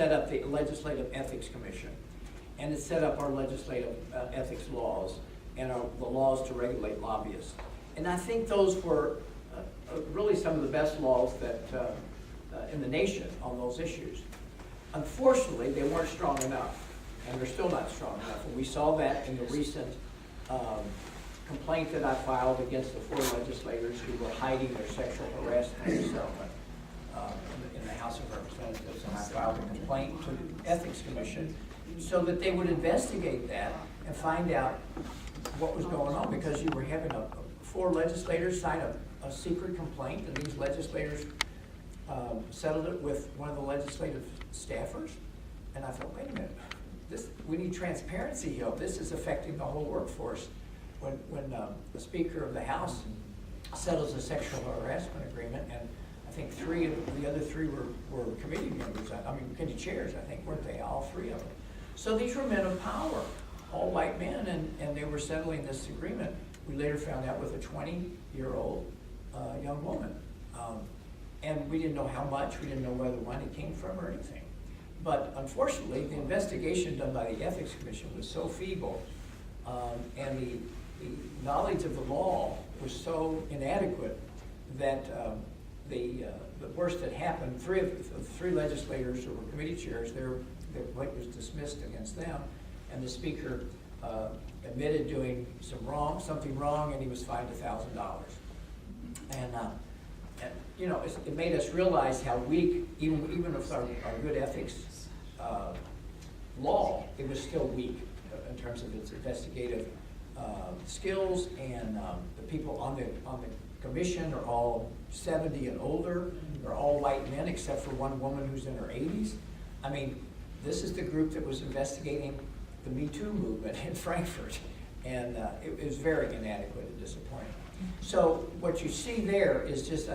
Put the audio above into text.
set up the Legislative Ethics Commission, and it set up our legislative ethics laws and the laws to regulate lobbyists. And I think those were really some of the best laws that in the nation on those issues. Unfortunately, they weren't strong enough, and they're still not strong enough. And we saw that in the recent complaint that I filed against the 4 legislators who were hiding their sexual harassment settlement in the House of Representatives. And I filed a complaint to the Ethics Commission so that they would investigate that and find out what was going on, because you were having 4 legislators sign a secret complaint, and these legislators settled it with one of the legislative staffers. And I thought, wait a minute, we need transparency here. This is affecting the whole workforce. When the Speaker of the House settles a sexual harassment agreement, and I think 3 of the other 3 were committee members, committee chairs, I think, weren't they? All 3 of them. So these were men of power, all white men, and they were settling this agreement. We later found out with a 20-year-old young woman. And we didn't know how much, we didn't know where the money came from or anything. But unfortunately, the investigation done by the Ethics Commission was so feeble, and the knowledge of the law was so inadequate that the worst that happened, 3 legislators who were committee chairs, their complaint was dismissed against them, and the Speaker admitted doing something wrong, and he was fined $1,000. And you know, it made us realize how weak, even with our good ethics law, it was still weak in terms of its investigative skills. And the people on the commission are all 70 and older. They're all white men except for one woman who's in her 80s. I mean, this is the group that was investigating the Me Too movement in Frankfurt, and it was very inadequate and disappointing. So what you see there is just